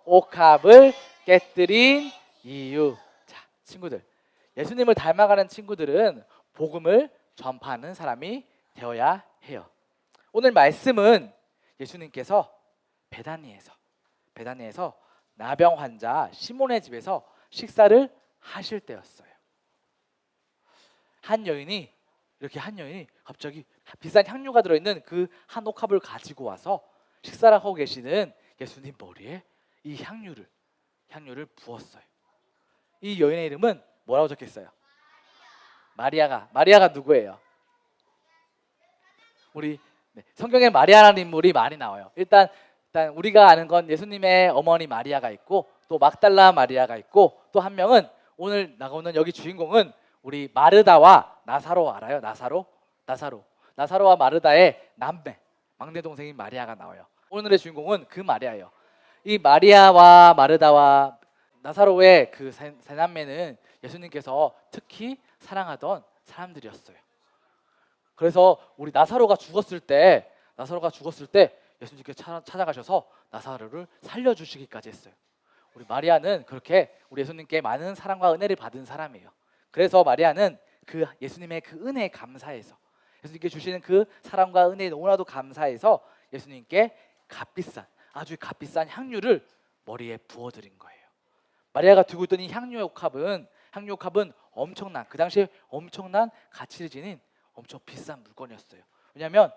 옥합을 깨뜨린 이유. 자, 친구들, 예수님을 닮아가는 친구들은 복음을 전파하는 사람이 되어야 해요. 오늘 말씀은 예수님께서 베다니에서 나병 환자 시몬의 집에서 식사를 하실 때였어요. 한 여인이 갑자기 비싼 향료가 들어있는 그 한 옥합을 가지고 와서 식사를 하고 계시는 예수님 머리에 이 향유를 부었어요. 이 여인의 이름은 뭐라고 적혀있어요? 마리아가 누구예요? 우리 성경에 마리아라는 인물이 많이 나와요. 일단 우리가 아는 건 예수님의 어머니 마리아가 있고, 또 막달라 마리아가 있고, 또 한 명은 오늘 나오는 여기 주인공은 우리 마르다와 나사로 알아요? 나사로와 마르다의 막내 동생인 마리아가 나와요. 오늘의 주인공은 그 마리아예요. 이 마리아와 마르다와 나사로의 그 세 남매는 예수님께서 특히 사랑하던 사람들이었어요. 그래서 우리 나사로가 죽었을 때 예수님께서 찾아가셔서 나사로를 살려주시기까지 했어요. 우리 마리아는 그렇게 우리 예수님께 많은 사랑과 은혜를 받은 사람이에요. 그래서 마리아는 그 예수님의 그 은혜에 감사해서, 예수님께 주시는 그 사랑과 은혜에 너무나도 감사해서 예수님께 아주 값비싼 향유를 머리에 부어드린 거예요. 마리아가 두고 있던 이 향유옥합은 그 당시에 엄청난 가치를 지닌 엄청 비싼 물건이었어요. 왜냐하면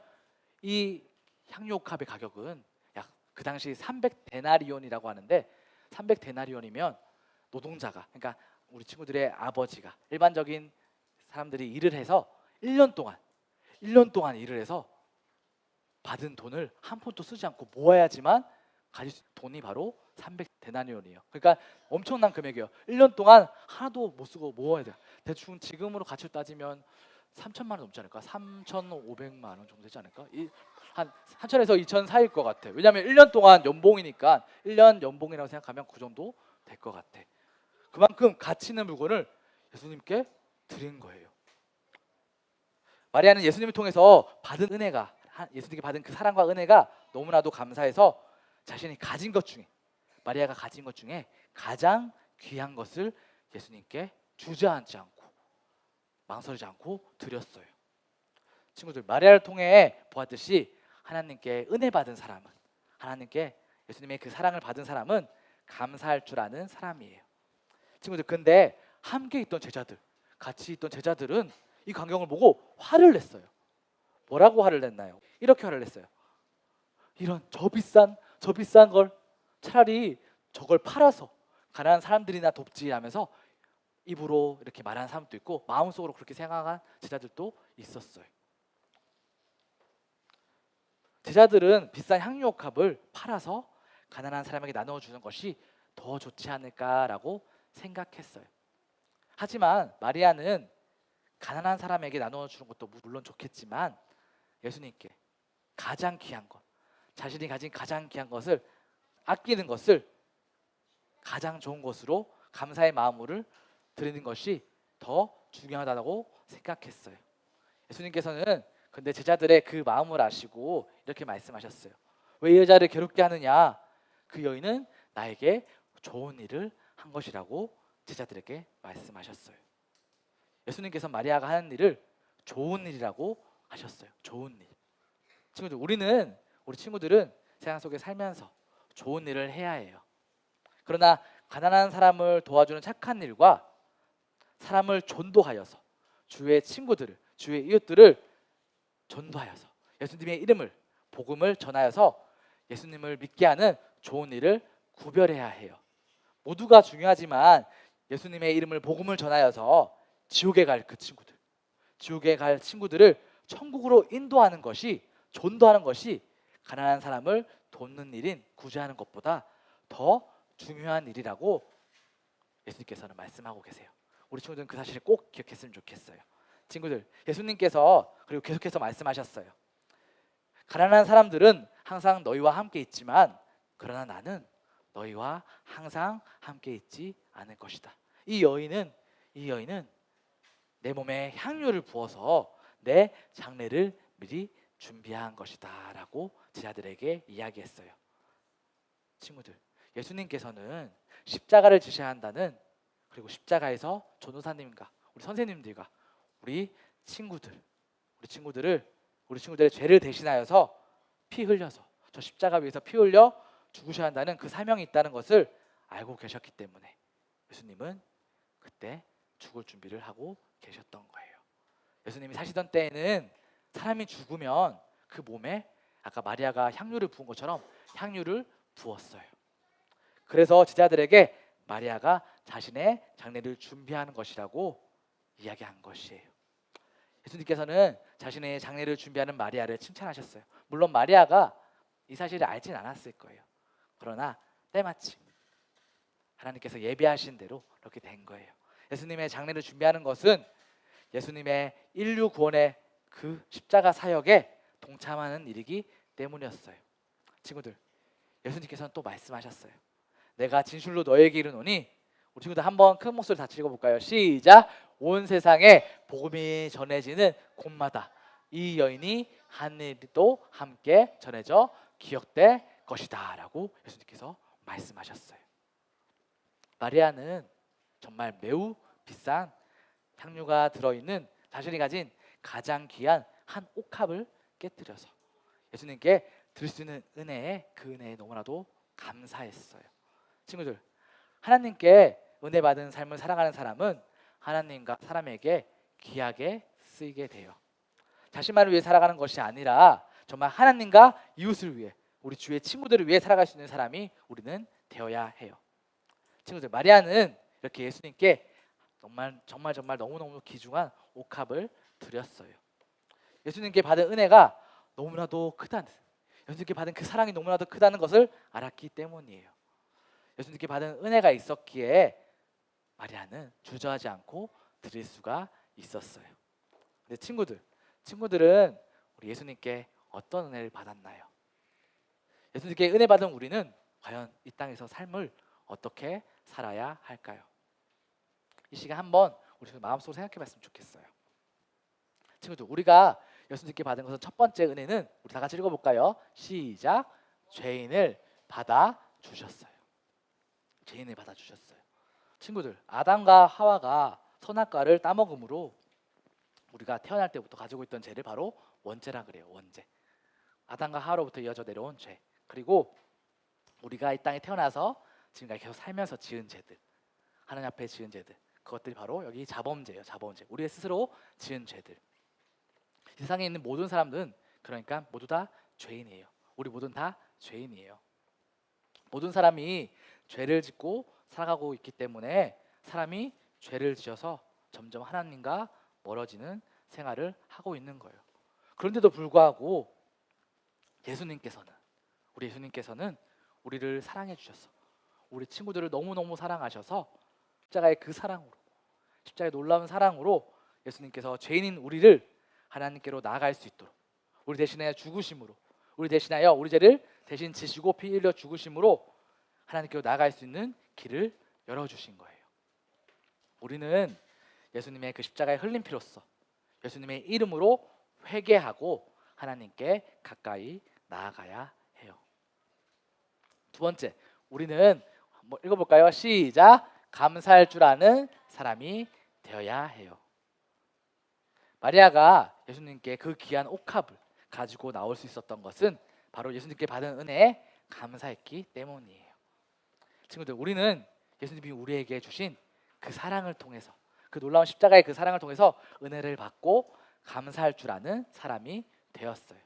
이 향유옥합의 가격은 약 그 당시 300데나리온이라고 하는데, 300데나리온이면 노동자가, 그러니까 우리 친구들의 아버지가, 일반적인 사람들이 일을 해서 1년 동안 일을 해서 받은 돈을 한 푼도 쓰지 않고 모아야지만 가질 수 있는 돈이 바로 300데나리온이에요. 그러니까 엄청난 금액이에요. 1년 동안 하나도 못 쓰고 모아야 돼요. 대충 지금으로 가치로 따지면 3천만 원 넘지 않을까? 3,500만 원 정도 되지 않을까? 한 3천에서 2천 사이일 것 같아. 왜냐하면 1년 동안 연봉이니까, 1년 연봉이라고 생각하면 그 정도 될 것 같아. 그만큼 가치 있는 물건을 예수님께 드린 거예요. 마리아는 예수님을 통해서 받은 은혜가, 예수님께 받은 그 사랑과 은혜가 너무나도 감사해서 마리아가 가진 것 중에 가장 귀한 것을 예수님께 주저앉지 않고 망설이지 않고 드렸어요. 친구들, 마리아를 통해 보았듯이 하나님께 은혜 받은 사람은, 하나님께 예수님의 그 사랑을 받은 사람은 감사할 줄 아는 사람이에요. 친구들, 근데 함께 있던 제자들, 같이 있던 제자들은 이 광경을 보고 화를 냈어요. 뭐라고 화를 냈나요? 이렇게 화를 냈어요. 이런 저 비싼 걸 차라리 저걸 팔아서 가난한 사람들이나 돕지 하면서 입으로 이렇게 말하는 사람도 있고, 마음속으로 그렇게 생각한 제자들도 있었어요. 제자들은 비싼 향유옥합을 팔아서 가난한 사람에게 나눠주는 것이 더 좋지 않을까라고 생각했어요. 하지만 마리아는 가난한 사람에게 나눠주는 것도 물론 좋겠지만, 예수님께 가장 귀한 것, 자신이 가진 가장 귀한 것을 아끼는 것을 가장 좋은 것으로 감사의 마음을 드리는 것이 더 중요하다고 생각했어요. 예수님께서는 근데 제자들의 그 마음을 아시고 이렇게 말씀하셨어요. 왜 이 여자를 괴롭게 하느냐? 그 여인은 나에게 좋은 일을 한 것이라고 제자들에게 말씀하셨어요. 예수님께서 마리아가 하는 일을 좋은 일이라고 하셨어요. 좋은 일. 친구들, 우리 친구들은 세상 속에 살면서 좋은 일을 해야 해요. 그러나 가난한 사람을 도와주는 착한 일과 사람을 전도하여서 주의 친구들을, 주의 이웃들을 전도하여서 예수님의 이름을, 복음을 전하여서 예수님을 믿게 하는 좋은 일을 구별해야 해요. 모두가 중요하지만 예수님의 이름을, 복음을 전하여서 지옥에 갈 그 친구들, 지옥에 갈 친구들을 천국으로 인도하는 것이, 전도하는 것이 가난한 사람을 돕는 일인 구제하는 것보다 더 중요한 일이라고 예수님께서는 말씀하고 계세요. 우리 친구들은 그 사실을 꼭 기억했으면 좋겠어요. 친구들, 예수님께서 그리고 계속해서 말씀하셨어요. 가난한 사람들은 항상 너희와 함께 있지만 그러나 나는 너희와 항상 함께 있지 않을 것이다. 이 여인은 내 몸에 향유를 부어서 내 장례를 미리 준비한 것이다 라고 제자들에게 이야기했어요. 친구들, 예수님께서는 십자가를 지셔야 한다는, 그리고 십자가에서 전도사님과 우리 선생님들과 우리 친구들의 죄를 대신하여서 피 흘려서, 저 십자가 위에서 피 흘려 죽으셔야 한다는 그 사명이 있다는 것을 알고 계셨기 때문에 예수님은 그때 죽을 준비를 하고 계셨던 거예요. 예수님이 사시던 때에는 사람이 죽으면 그 몸에 아까 마리아가 향유를 부은 것처럼 향유를 부었어요. 그래서 제자들에게 마리아가 자신의 장례를 준비하는 것이라고 이야기한 것이에요. 예수님께서는 자신의 장례를 준비하는 마리아를 칭찬하셨어요. 물론 마리아가 이 사실을 알진 않았을 거예요. 그러나 때마침 하나님께서 예비하신 대로 그렇게 된 거예요. 예수님의 장례를 준비하는 것은 예수님의 인류 구원의 그 십자가 사역에 동참하는 일이기 때문이었어요. 친구들, 예수님께서는 또 말씀하셨어요. 내가 진실로 너에게 이르노니, 우리 친구들 한번 큰 목소리 다 읽어볼까요? 시작! 온 세상에 복음이 전해지는 곳마다 이 여인이 한 일도 함께 전해져 기억될 것이다 라고 예수님께서 말씀하셨어요. 마리아는 정말 매우 비싼 향유가 들어있는 자신이 가진 가장 귀한 한 옥합을 깨뜨려서 예수님께 드릴 수 있는 그 은혜에 너무나도 감사했어요. 친구들, 하나님께 은혜 받은 삶을 살아가는 사람은 하나님과 사람에게 귀하게 쓰이게 돼요. 자신만을 위해 살아가는 것이 아니라 정말 하나님과 이웃을 위해, 우리 주위의 친구들을 위해 살아갈 수 있는 사람이 우리는 되어야 해요. 친구들, 마리아는 이렇게 예수님께 정말 너무너무 귀중한 옥합을 드렸어요. 예수님께 받은 은혜가 너무나도 크다는, 예수님께 받은 그 사랑이 너무나도 크다는 것을 알았기 때문이에요. 예수님께 받은 은혜가 있었기에 마리아는 주저하지 않고 드릴 수가 있었어요. 근데 친구들은 우리 예수님께 어떤 은혜를 받았나요? 예수님께 은혜 받은 우리는 과연 이 땅에서 삶을 어떻게 살아야 할까요? 이 시간 한번 우리 마음속으로 생각해 봤으면 좋겠어요. 친구들, 우리가 예수님께 받은 것은 첫 번째 은혜는 우리 다 같이 읽어볼까요? 시작! 죄인을 받아 주셨어요. 죄인을 받아 주셨어요. 친구들, 아담과 하와가 선악과를 따먹음으로 우리가 태어날 때부터 가지고 있던 죄를 바로 원죄라 그래요. 원죄. 아담과 하와로부터 이어져 내려온 죄. 그리고 우리가 이 땅에 태어나서 지금까지 계속 살면서 지은 죄들, 하나님 앞에 지은 죄들, 그것들이 바로 여기 자범죄예요. 자범죄. 우리 스스로 지은 죄들. 세상에 있는 모든 사람들은 그러니까 모두 다 죄인이에요. 우리 모두는 다 죄인이에요. 모든 사람이 죄를 짓고 살아가고 있기 때문에 사람이 죄를 지어서 점점 하나님과 멀어지는 생활을 하고 있는 거예요. 그런데도 불구하고 우리 예수님께서는 우리를 사랑해 주셔서, 우리 친구들을 너무너무 사랑하셔서 십자가의 그 사랑으로, 십자가의 놀라운 사랑으로 예수님께서 죄인인 우리를 하나님께로 나아갈 수 있도록, 우리 대신하여 죽으심으로, 우리 대신하여 우리 죄를 대신 지시고 피 흘려 죽으심으로 하나님께로 나아갈 수 있는 길을 열어주신 거예요. 우리는 예수님의 그 십자가의 흘린 피로써 예수님의 이름으로 회개하고 하나님께 가까이 나아가야 해요. 두 번째, 우리는 한번 읽어볼까요? 시작! 감사할 줄 아는 사람이 되어야 해요. 마리아가 예수님께 그 귀한 옥합을 가지고 나올 수 있었던 것은 바로 예수님께 받은 은혜에 감사했기 때문이에요. 친구들, 우리는 예수님이 우리에게 주신 그 사랑을 통해서, 그 놀라운 십자가의 그 사랑을 통해서 은혜를 받고 감사할 줄 아는 사람이 되었어요.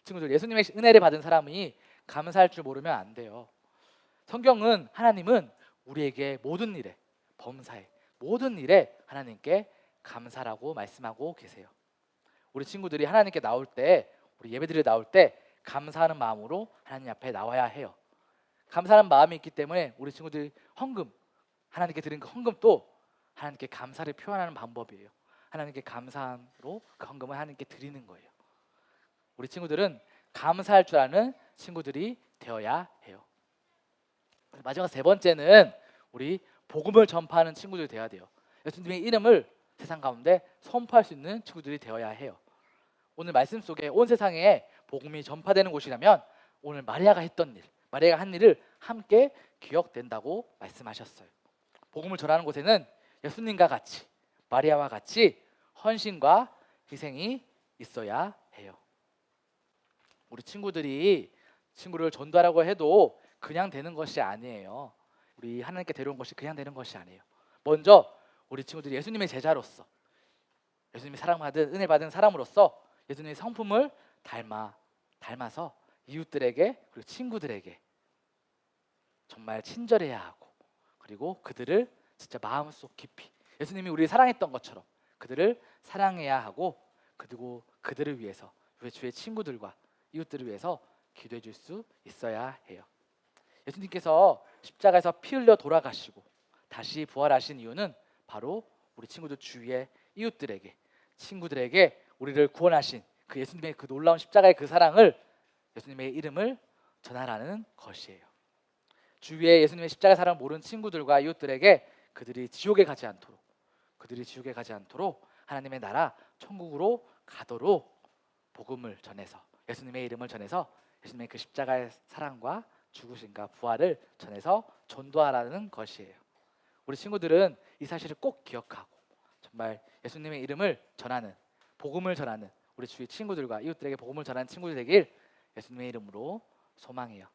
친구들, 예수님의 은혜를 받은 사람이 감사할 줄 모르면 안 돼요. 하나님은 우리에게 모든 일에, 범사에 모든 일에 하나님께 감사라고 말씀하고 계세요. 우리 친구들이 하나님께 나올 때, 우리 예배드리러 나올 때 감사하는 마음으로 하나님 앞에 나와야 해요. 감사하는 마음이 있기 때문에 우리 친구들이 헌금, 하나님께 드린 그 헌금도 하나님께 감사를 표현하는 방법이에요. 하나님께 감사로 그 헌금을 하나님께 드리는 거예요. 우리 친구들은 감사할 줄 아는 친구들이 되어야 해요. 마지막 세 번째는 우리 복음을 전파하는 친구들이 되어야 돼요. 예수님의 이름을 세상 가운데 선포할 수 있는 친구들이 되어야 해요. 오늘 말씀 속에 온 세상에 복음이 전파되는 곳이라면 오늘 마리아가 했던 일, 마리아가 한 일을 함께 기억된다고 말씀하셨어요. 복음을 전하는 곳에는 예수님과 같이, 마리아와 같이 헌신과 희생이 있어야 해요. 우리 친구들이 친구를 전도하라고 해도 그냥 되는 것이 아니에요. 우리 하나님께 데려온 것이 그냥 되는 것이 아니에요. 먼저 우리 친구들이 예수님의 제자로서, 예수님의 사랑받은, 은혜 받은 사람으로서 예수님의 성품을 닮아서 이웃들에게, 그리고 친구들에게 정말 친절해야 하고, 그리고 그들을 진짜 마음속 깊이 예수님이 우리를 사랑했던 것처럼 그들을 사랑해야 하고, 그리고 그들을 위해서, 우리 주의 친구들과 이웃들을 위해서 기도해 줄 수 있어야 해요. 예수님께서 십자가에서 피 흘려 돌아가시고 다시 부활하신 이유는 바로 우리 친구들 주위의 이웃들에게, 친구들에게 우리를 구원하신 그 예수님의 그 놀라운 십자가의 그 사랑을, 예수님의 이름을 전하라는 것이에요. 주위에 예수님의 십자가 사랑을 모르는 친구들과 이웃들에게 그들이 지옥에 가지 않도록 하나님의 나라 천국으로 가도록 복음을 전해서, 예수님의 이름을 전해서 예수님의 그 십자가의 사랑과 죽으심과 부활을 전해서 전도하라는 것이에요. 우리 친구들은 이 사실을 꼭 기억하고 정말 예수님의 이름을 전하는, 복음을 전하는 우리 주위 친구들과 이웃들에게 복음을 전하는 친구들 되길 예수님의 이름으로 소망해요.